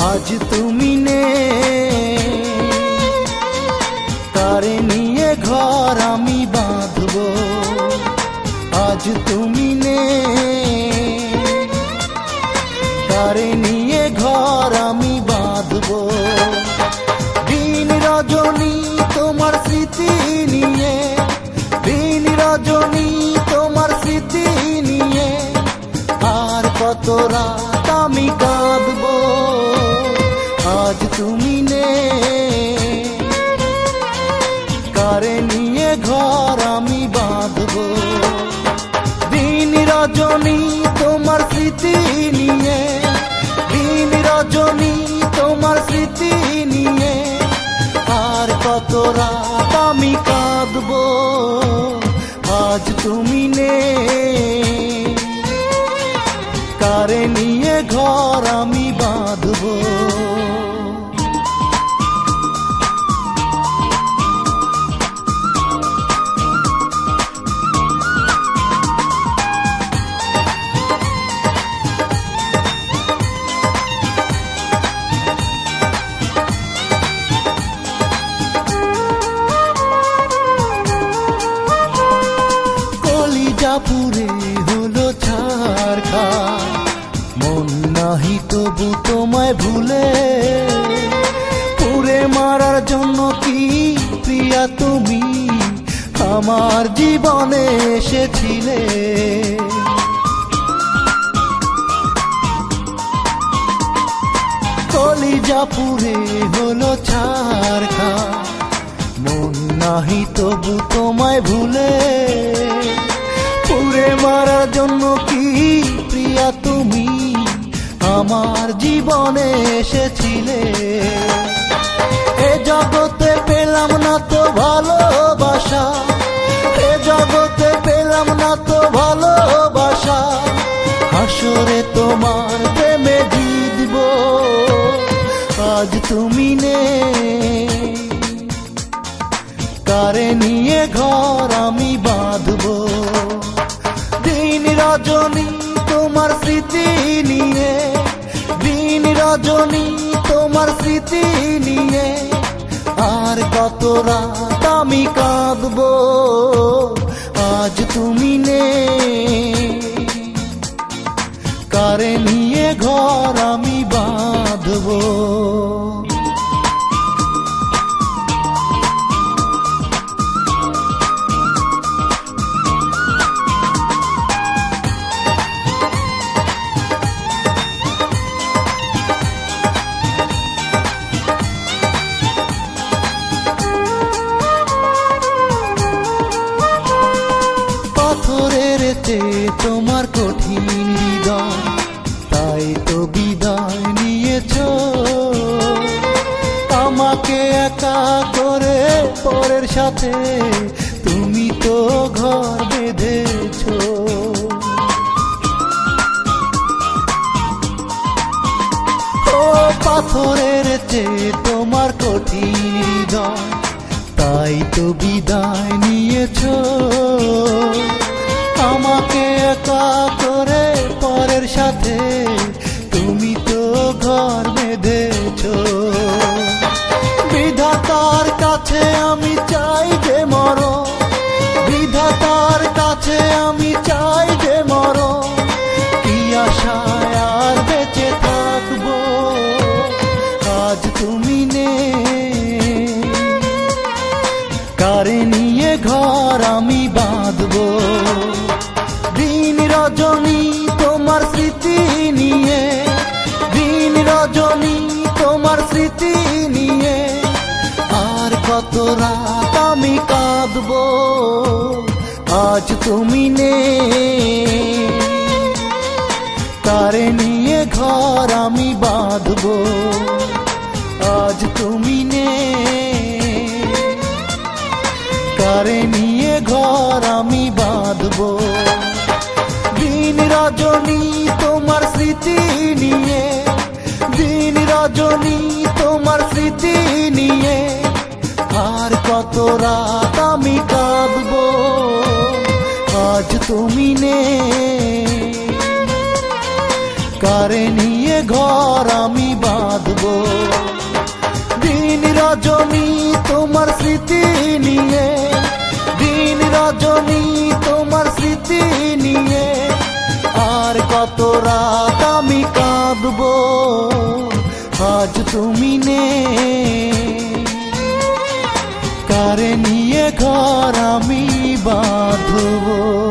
আজ তুমি নেই, কারে নিয়ে ঘর আমি বাঁধবো। আজ তুমি নেই, কারে নিয়ে ঘর আমি বাঁধবো। দিন রজনী তোমার স্মৃতি নিয়ে, দিন রজনী তোমার স্মৃতি নিয়ে, আর কত রাত আমি কাঁদবো। আজ তুমি নেই, কারে নিয়ে ঘর আমি বাঁধবো। দিন রজনী তোমার স্মৃতি নিয়ে, দিন রজনী তোমার স্মৃতি নিয়ে, আর কত রাত আমি কাঁদবো। আজ তুমি নেই, কারে নিয়ে ঘর আমি বাঁধবো। পুরে হলো ছারখার, মন নাহি তবু তোমায় ভুলে। পুরে মারার জন্য কি প্রিয়া তুমি আমার জীবনে এসেছিলে। কলিজা পুরে হলো ছারখার, মন নাহি তবু তোমায় ভুলে। পুরে মারার জন্য কি প্রিয়া তুমি আমার জীবনে এসেছিলে। এ জগতে পেলাম না তো ভালোবাসা, এ জগতে পেলাম না তো ভালোবাসা, হাসরে তোমার প্রেমে জিতব। আজ তুমি নেই, কারে নিয়ে ঘর আমি বাঁধবো। দিন রজনী তোমার স্মৃতি নিয়ে, দিন রজনী তোমার স্মৃতি নিয়ে, আর কত রাত আমি কাঁদবো। আজ তুমি নেই, কারে নিয়ে ঘর আমি বাঁধবো। তোমার কঠিন হৃদয়, তাই তো বিদায় নিয়েছ আমাকে একা করে। পরের সাথে তুমি তো ঘর বেঁধেছ। ও পাথরের চেয়ে তোমার কঠিন হৃদয়, তাই তো বিদায় নিয়েছ আমাকে একা করে। পরের সাথে তুমি তো ঘর বেঁধেছ। বিধাতার কাছে আমি চাই যে মরণ, বিধাতার কাছে আমি চাই যে মরণ, কি আশায় আর বেঁচে থাকবো। আজ তুমি নেই, কারে নিয়ে ঘর আমি বাঁধবো। দিন রজনী তোমার স্মৃতি নিয়ে, দিন রজনী তোমার স্মৃতি নিয়ে, আর কত রাত আমি কাঁদবো। আজ তুমি নেই, কারে নিয়ে ঘর আমি বাঁধবো। আজ তুমি নেই, কারে নিয়ে ঘর আমি বাঁধবো। দিন রজনী তোমার স্মৃতি নিয়ে, দিন রজনী তোমার স্মৃতি নিয়ে, আর কত রাত আমি কাঁদবো। আজ তুমি নেই, কারে নিয়ে ঘর আমি বাঁধবো। দিন রজনী তোমার স্মৃতি নিয়ে, দিন রজনী তোমার স্মৃতি নিয়ে, আর কত রাত আমি কাঁদবো আজ তুমি নেই। কারে নিয়ে ঘর আমি বাঁধবো।